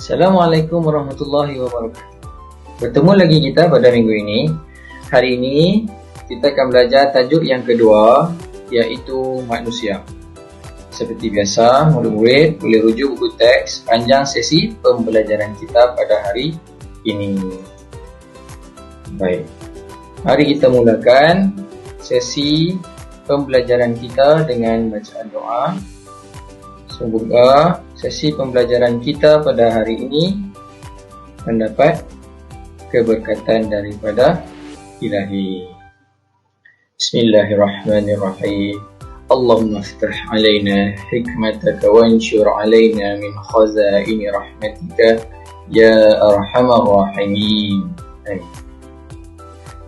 Assalamualaikum warahmatullahi wabarakatuh. Bertemu lagi kita pada minggu ini. Hari ini kita akan belajar tajuk yang kedua, iaitu manusia. Seperti biasa, murid-murid boleh rujuk buku teks panjang sesi pembelajaran kita pada hari ini. Baik, mari kita mulakan sesi pembelajaran kita dengan bacaan doa. Semoga sesi pembelajaran kita pada hari ini mendapat keberkatan daripada Ilahi. Bismillahirrahmanirrahim. Allahumma aftah alaina hikmataka wanshur alaina min khazaini rahmatika ya arhamar rahimin.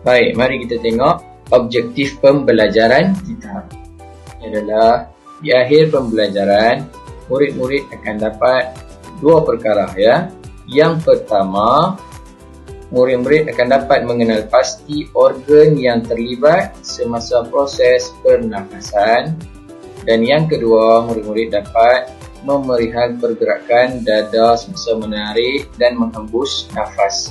Baik, mari kita tengok objektif pembelajaran kita. Ini adalah di akhir pembelajaran, murid-murid akan dapat dua perkara ya. Yang pertama, murid-murid akan dapat mengenal pasti organ yang terlibat semasa proses pernafasan. Dan yang kedua, murid-murid dapat memerihal pergerakan dada semasa menarik dan menghembus nafas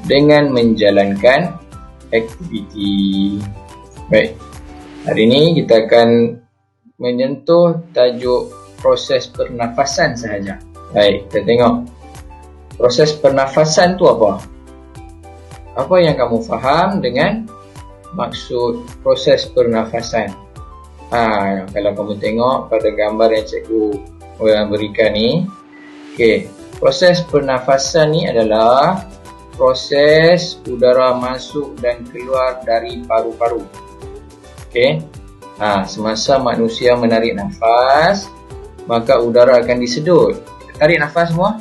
dengan menjalankan aktiviti. Baik, hari ini kita akan menyentuh tajuk proses pernafasan sahaja. Baik, kita tengok proses pernafasan tu apa? Apa yang kamu faham dengan maksud proses pernafasan? Kalau kamu tengok pada gambar yang cikgu berikan ni, proses pernafasan ni adalah proses udara masuk dan keluar dari paru-paru. Semasa manusia menarik nafas, maka udara akan disedut. Kita tarik nafas semua.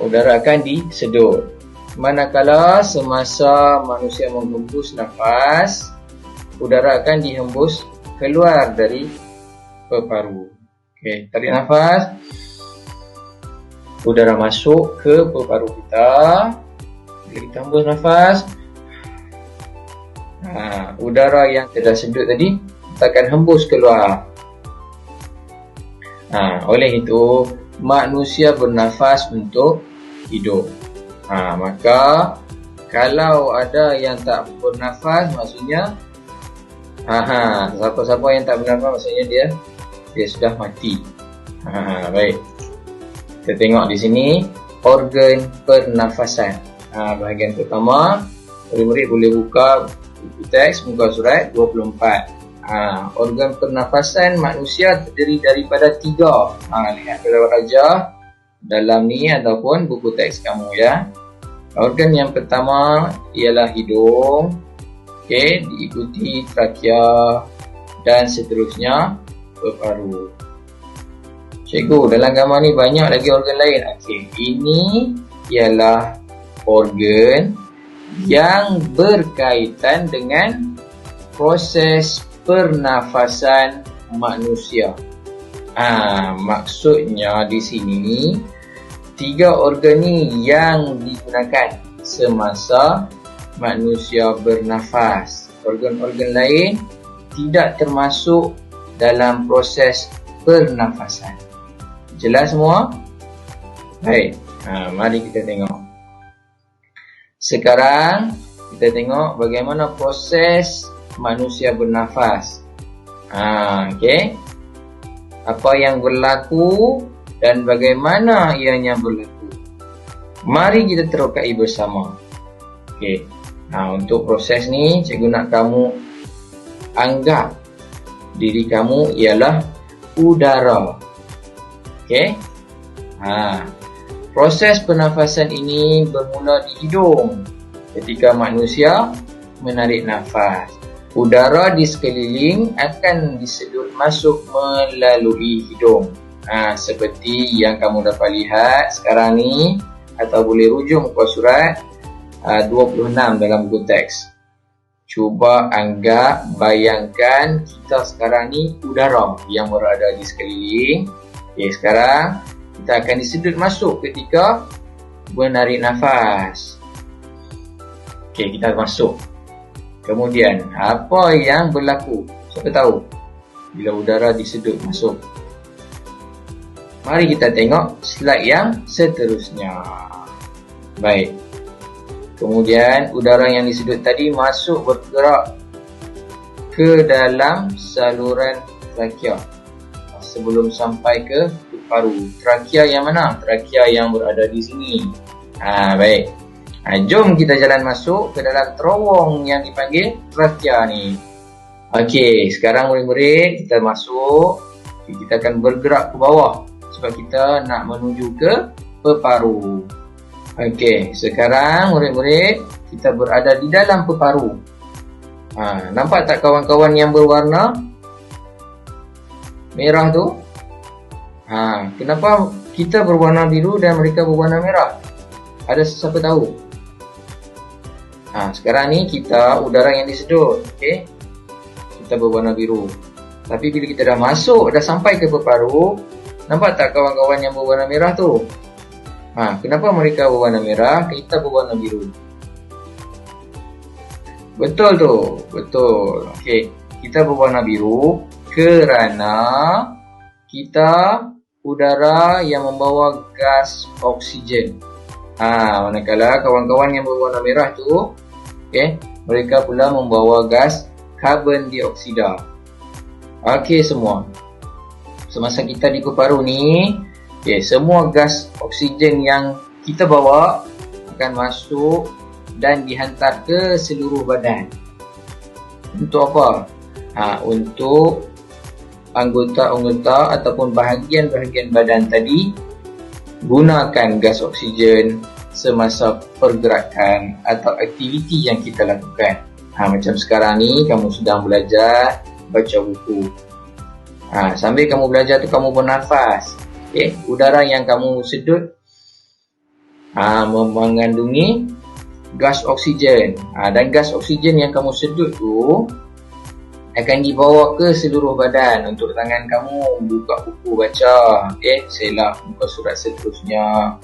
Udara akan disedut. Manakala semasa manusia menghembus nafas, udara akan dihembus keluar dari paru-paru. Tarik nafas. Udara masuk ke paru-paru kita. Bila kita hembus nafas, udara yang kita sedut tadi kita akan hembus keluar. Oleh itu, manusia bernafas untuk hidup. Maka kalau ada yang tak bernafas, maksudnya siapa-siapa yang tak bernafas, maksudnya dia sudah mati. Baik, kita tengok di sini organ pernafasan. Bahagian pertama, murid-murid boleh buka buku teks muka surat 24. Organ pernafasan manusia terdiri daripada 3. Lihat pada wajah dalam ni ataupun buku teks kamu ya. Organ yang pertama ialah hidung, diikuti trakea dan seterusnya paru-paru. Cikgu, dalam gambar ni banyak lagi organ lain. Ini ialah organ yang berkaitan dengan proses pernafasan manusia. Maksudnya di sini 3 organ ni yang digunakan semasa manusia bernafas. Organ-organ lain tidak termasuk dalam proses pernafasan. Jelas semua? Baik, mari kita tengok. Sekarang kita tengok bagaimana proses manusia bernafas. Apa yang berlaku dan bagaimana ianya berlaku. Mari kita terokai bersama. Untuk proses ni, cikgu nak kamu anggap diri kamu ialah udara. Proses pernafasan ini bermula di hidung ketika manusia menarik nafas. Udara di sekeliling akan disedut masuk melalui hidung. Seperti yang kamu dapat lihat sekarang ni, atau boleh rujuk muka surat 26 dalam buku teks. Cuba anggap, bayangkan kita sekarang ni udara yang berada di sekeliling. Sekarang kita akan disedut masuk ketika menarik nafas. Kita masuk. Kemudian, apa yang berlaku? Siapa tahu? Bila udara disedut masuk. Mari kita tengok slide yang seterusnya. Baik. Kemudian udara yang disedut tadi masuk bergerak ke dalam saluran trakea sebelum sampai ke paru. Trakea yang mana? Trakea yang berada di sini. Baik. Jom kita jalan masuk ke dalam terowong yang dipanggil trakea ni. Okey, sekarang murid-murid kita masuk. Kita akan bergerak ke bawah sebab kita nak menuju ke peparu. Okey, sekarang murid-murid kita berada di dalam peparu. Nampak tak kawan-kawan yang berwarna merah tu? Kenapa kita berwarna biru dan mereka berwarna merah? Ada sesiapa tahu? Sekarang ni kita udara yang disedut, okey? Kita berwarna biru. Tapi bila kita dah masuk, dah sampai ke peparu, nampak tak kawan-kawan yang berwarna merah tu? Kenapa mereka berwarna merah, kita berwarna biru? Betul tu, betul. Okey, kita berwarna biru kerana kita udara yang membawa gas oksigen. Manakala kawan-kawan yang berwarna merah tu, okey, mereka pula membawa gas karbon dioksida. Okey semua. Semasa kita di peparu ni, okey, semua gas oksigen yang kita bawa akan masuk dan dihantar ke seluruh badan. Untuk apa? Untuk anggota-anggota ataupun bahagian-bahagian badan tadi gunakan gas oksigen semasa pergerakan atau aktiviti yang kita lakukan. Macam sekarang ni kamu sedang belajar baca buku. Sambil kamu belajar tu kamu bernafas. Okay? Udara yang kamu sedut mengandungi gas oksigen. Dan gas oksigen yang kamu sedut tu akan dibawa ke seluruh badan. Untuk tangan kamu buka buku baca, selah buka surat seterusnya.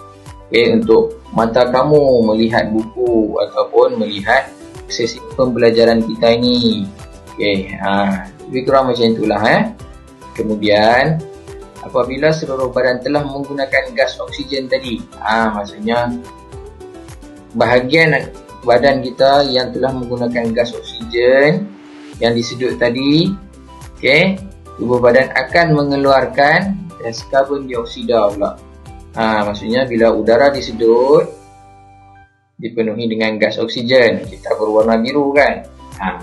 Untuk mata kamu melihat buku ataupun melihat sesi pembelajaran kita ini. Lebih kurang macam itulah. Kemudian apabila seluruh badan telah menggunakan gas oksigen tadi, maksudnya bahagian badan kita yang telah menggunakan gas oksigen yang disedut tadi, tubuh badan akan mengeluarkan gas karbon dioksida pula. Maksudnya bila udara disedut dipenuhi dengan gas oksigen, kita berwarna biru kan.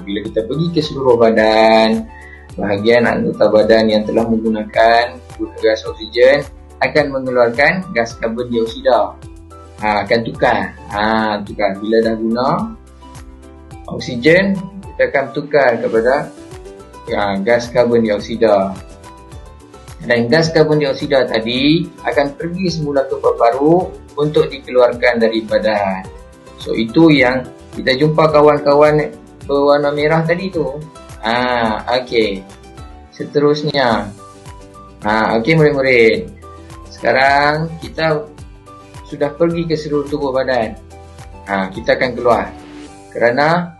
Bila kita pergi ke seluruh badan, bahagian anggota badan yang telah menggunakan gas oksigen akan mengeluarkan gas karbon dioksida. Akan tukar. Bila dah guna oksigen, kita akan tukar kepada gas karbon dioksida. Dan gas karbon dioksida tadi akan pergi semula ke paru untuk dikeluarkan dari badan. So itu yang kita jumpa kawan-kawan berwarna merah tadi tu. Okey. Seterusnya. Okey murid-murid. Sekarang kita sudah pergi ke seluruh tubuh badan. Kita akan keluar kerana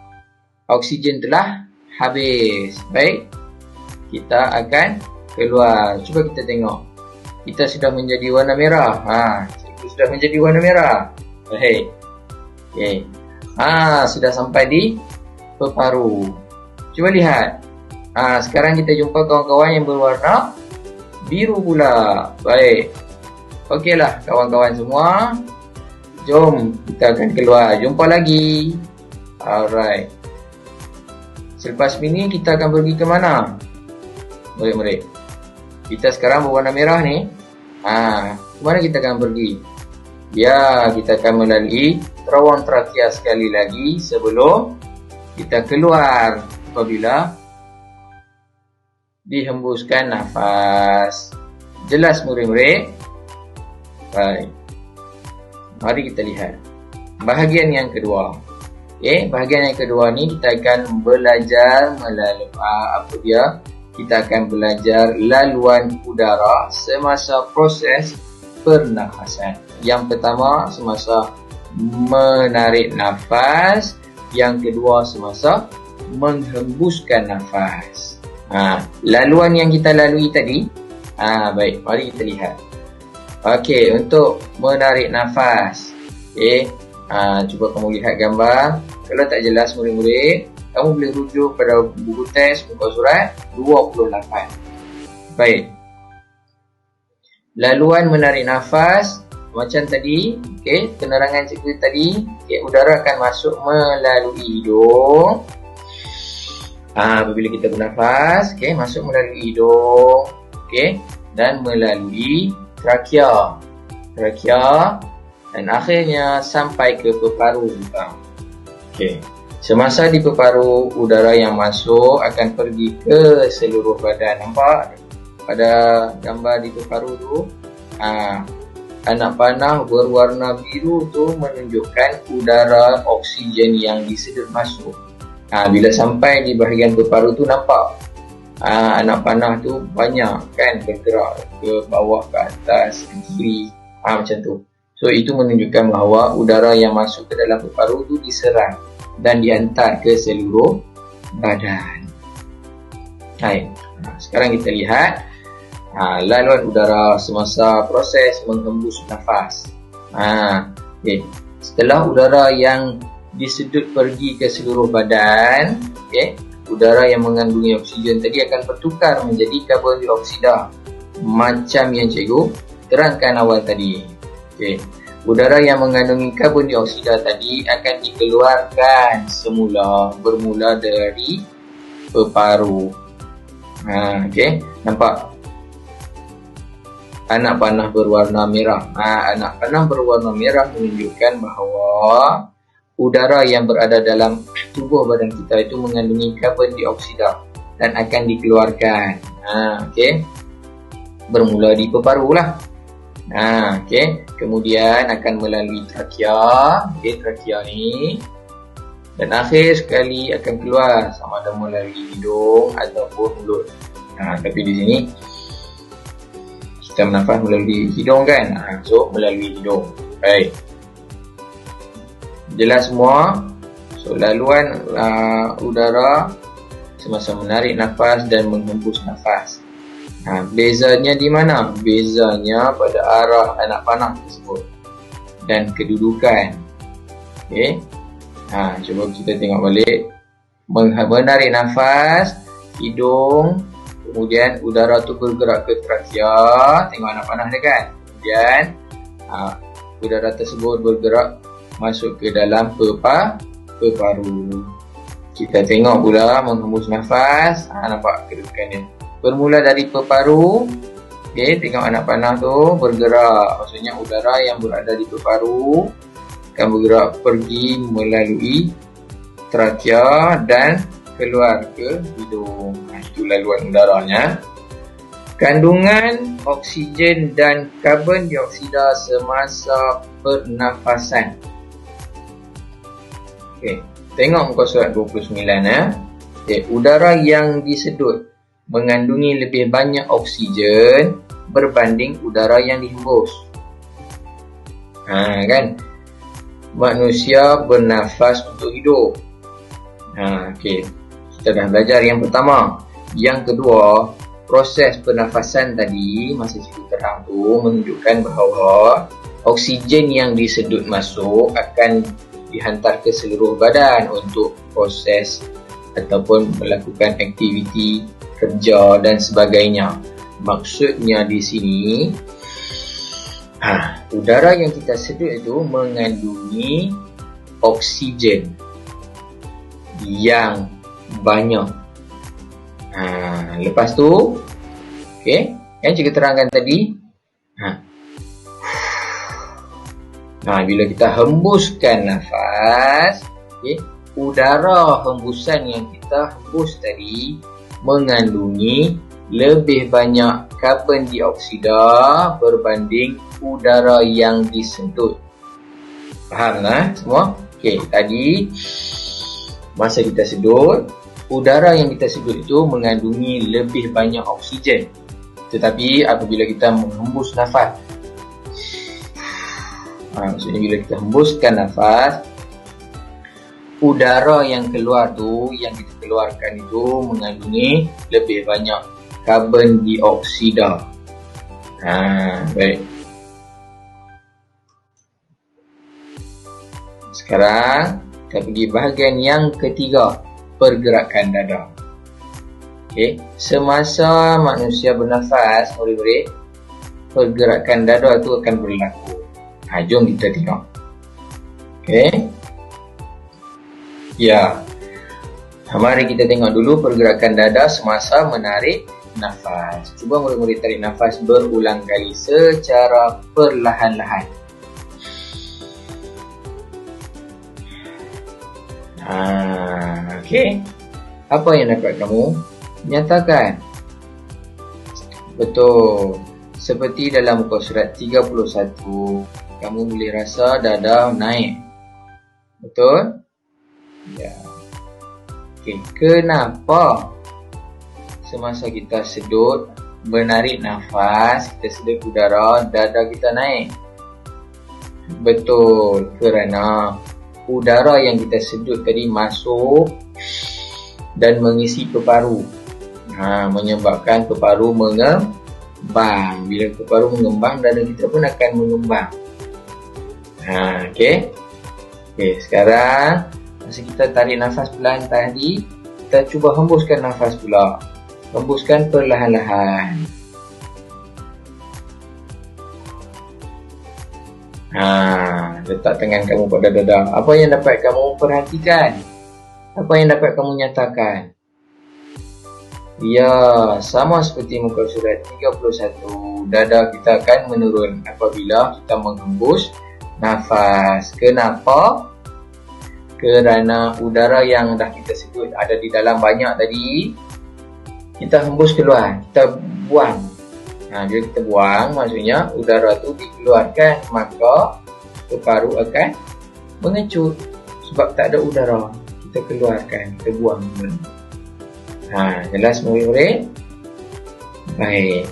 oksigen telah habis. Baik, kita akan keluar. Cuba kita tengok. Kita sudah menjadi warna merah. Cikgu sudah menjadi warna merah. Baik. Okay. Sudah sampai di peparu. Cuba lihat. Sekarang kita jumpa kawan-kawan yang berwarna biru pula. Baik. Okeylah kawan-kawan semua. Jom kita akan keluar. Jumpa lagi. Alright. Selepas ini kita akan pergi ke mana? Murid-murid. Kita sekarang berwarna merah ni. Ke mana kita akan pergi? Ya, kita akan melalui terowong trakea sekali lagi sebelum kita keluar apabila dihembuskan nafas. Jelas murid-murid? Baik. Mari kita lihat bahagian yang kedua. Bahagian yang kedua ni kita akan belajar melalui apa dia? Kita akan belajar laluan udara semasa proses pernafasan. Yang pertama semasa menarik nafas, yang kedua semasa menghembuskan nafas. Laluan yang kita lalui tadi. Baik, mari kita lihat. Okey, untuk menarik nafas. Okey. Cuba kamu lihat gambar. Kalau tak jelas murid-murid, kamu boleh rujuk pada buku teks muka surat 28. Baik. Laluan menarik nafas macam tadi, okey, penerangan cikgu tadi, okey, udara akan masuk melalui hidung. Apabila kita bernafas, okey, masuk melalui hidung, okey, dan melalui trakea. Dan akhirnya sampai ke peparu juga. Okey. Semasa di peparu, udara yang masuk akan pergi ke seluruh badan. Nampak? Pada gambar di peparu tu, anak panah berwarna biru tu menunjukkan udara oksigen yang disedut masuk. Bila sampai di bahagian peparu tu nampak anak panah tu banyak kan bergerak ke bawah, ke atas, ke kiri, macam tu. So itu menunjukkan bahawa udara yang masuk ke dalam peparu tu diserap dan dihantar ke seluruh badan. Baik, sekarang kita lihat laluan udara semasa proses menghembus nafas. Okay. Setelah udara yang disedut pergi ke seluruh badan, okay, udara yang mengandungi oksigen tadi akan bertukar menjadi karbon dioksida macam yang cikgu terangkan awal tadi. Okay. Udara yang mengandungi karbon dioksida tadi akan dikeluarkan bermula dari peparu. Okay. Nampak? Anak panah berwarna merah. Anak panah berwarna merah menunjukkan bahawa udara yang berada dalam tubuh badan kita itu mengandungi karbon dioksida dan akan dikeluarkan. Okay. Bermula di peparu lah. Okay. Kemudian akan melalui trakea. Okay, trakea ni. Dan akhir sekali akan keluar sama ada melalui hidung ataupun mulut. Tapi di sini kita bernafas melalui hidung kan. So melalui hidung. Baik. Jelas semua. So laluan udara semasa menarik nafas dan menghembus nafas. Bezanya di mana? Bezanya pada arah anak panah tersebut dan kedudukan. Okey. Cuba kita tengok balik. Menarik nafas, hidung, kemudian udara tu bergerak ke trakea. Tengok anak panah dia kan. Kemudian udara tersebut bergerak masuk ke dalam peparu. Kita tengok pula menghembus nafas. Nampak kedudukan dia. Bermula dari peparu. Okay, tengok anak panah tu bergerak. Maksudnya udara yang berada di peparu akan bergerak pergi melalui trakea dan keluar ke hidung. Itu laluan udaranya. Kandungan oksigen dan karbon dioksida semasa pernafasan. Okey, tengok muka surat 29 . Okey, udara yang disedut mengandungi lebih banyak oksigen berbanding udara yang dihembus. Kan? Manusia bernafas untuk hidup. Okey. Kita dah belajar yang pertama. Yang kedua, proses pernafasan tadi masa cikgu terang tu menunjukkan bahawa oksigen yang disedut masuk akan dihantar ke seluruh badan untuk proses ataupun melakukan aktiviti kerja dan sebagainya. Maksudnya di sini udara yang kita sedut itu mengandungi oksigen yang banyak. Lepas tu, okey, yang cikgu terangkan tadi, bila kita hembuskan nafas, okey, udara hembusan yang kita hembus tadi mengandungi lebih banyak karbon dioksida berbanding udara yang disedut. Faham lah semua? Okey, tadi masa kita sedut, udara yang kita sedut itu mengandungi lebih banyak oksigen. Tetapi apabila kita menghembus nafas, maksudnya bila kita hembuskan nafas, udara yang keluar tu, yang kita keluarkan itu mengandungi lebih banyak karbon dioksida. Baik. Sekarang kita pergi bahagian yang ketiga, pergerakan dada. Okey, semasa manusia bernafas, murid-murid, pergerakan dada itu akan berlaku. Jom kita tengok. Okey. Ya. Mari kita tengok dulu pergerakan dada semasa menarik nafas. Cuba murid-murid tarik nafas berulang kali secara perlahan-lahan. Okey. Apa yang dapat kamu nyatakan? Betul. Seperti dalam muka surat 31, kamu boleh rasa dada naik. Betul? Ya. Okey, kenapa semasa kita sedut, menarik nafas, kita sedut udara, dada kita naik? Betul, kerana udara yang kita sedut tadi masuk dan mengisi paru. Menyebabkan paru mengembang. Bila paru mengembang, dada kita pun akan mengembang. Okey. Okey, sekarang masa kita tarik nafas perlahan tadi, kita cuba hembuskan nafas pula. Hembuskan perlahan-lahan. Letak tangan kamu pada dada. Apa yang dapat kamu perhatikan? Apa yang dapat kamu nyatakan? Ya, sama seperti muka surat 31, dada kita akan menurun apabila kita menghembus nafas. Kenapa? Kerana udara yang dah kita sedut ada di dalam banyak tadi, kita hembus keluar, kita buang. Bila kita buang, maksudnya udara tu dikeluarkan, maka paru akan mengecut. Sebab tak ada udara, kita keluarkan, kita buang. Jelas murid-murid? Baik.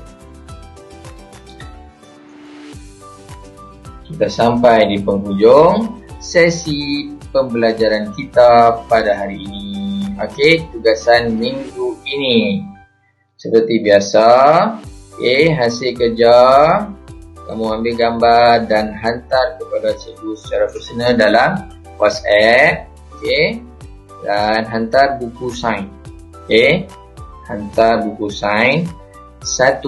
Kita sampai di penghujung sesi pembelajaran kita pada hari ini. Okey, tugasan minggu ini. Seperti biasa, hasil kerja kamu ambil gambar dan hantar kepada cikgu secara personal dalam WhatsApp. Okey. Dan hantar buku sains. Okey. Hantar buku sains 1.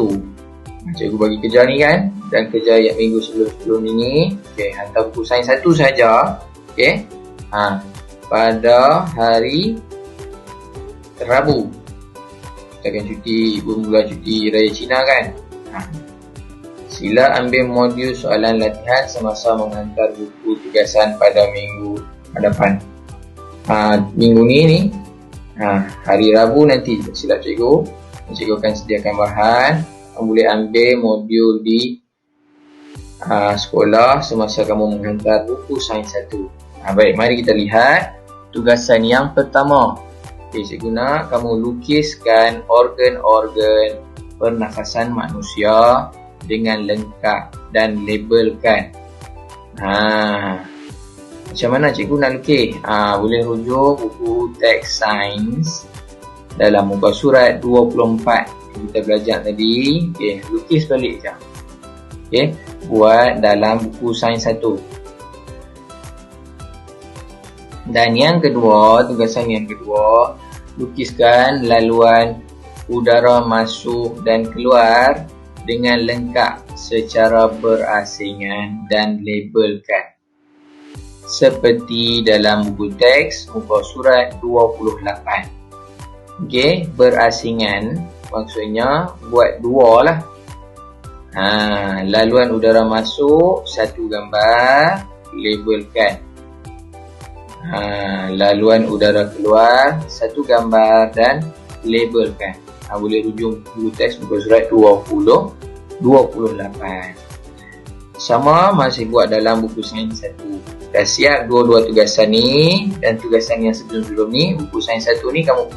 Cikgu bagi kerja ni kan, dan kerja yang minggu sebelum ini. Okey, hantar buku sains 1 saja. Okey. Pada hari Rabu. Kita akan cuti, bermula cuti Raya Cina kan. Sila ambil modul soalan latihan semasa menghantar buku tugasan pada minggu hadapan. Minggu ni hari Rabu nanti, silap cikgu. Cikgu akan sediakan bahan. Kamu boleh ambil modul di sekolah semasa kamu menghantar buku sains 1. Baik, mari kita lihat tugasan yang pertama. Cikgu nak kamu lukiskan organ-organ pernafasan manusia dengan lengkap dan labelkan. Macam mana cikgu nak lukis? Boleh rujuk buku teks sains dalam muka surat 24 yang kita belajar tadi. Okey, lukis balik je. Okey, buat dalam buku sains 1. Dan yang kedua, tugasan yang kedua, lukiskan laluan udara masuk dan keluar dengan lengkap secara berasingan dan labelkan. Seperti dalam buku teks muka surat 28. Okey, berasingan maksudnya buat dua lah. Laluan udara masuk, satu gambar, labelkan. Laluan udara keluar, satu gambar dan labelkan. Boleh rujuk buku teks muka surat 28. Sama masih buat dalam buku sains 1. Dah siap dua-dua tugasan ni, dan tugasan yang sebelum-sebelum ni, buku sains 1 ni kamu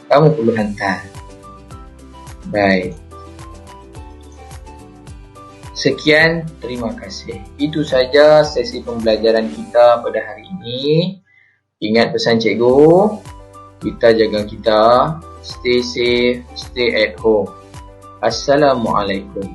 perlu hantar. Baik. Sekian, terima kasih. Itu saja sesi pembelajaran kita pada hari ini. Ingat pesan cikgu, kita jaga kita, stay safe, stay at home. Assalamualaikum.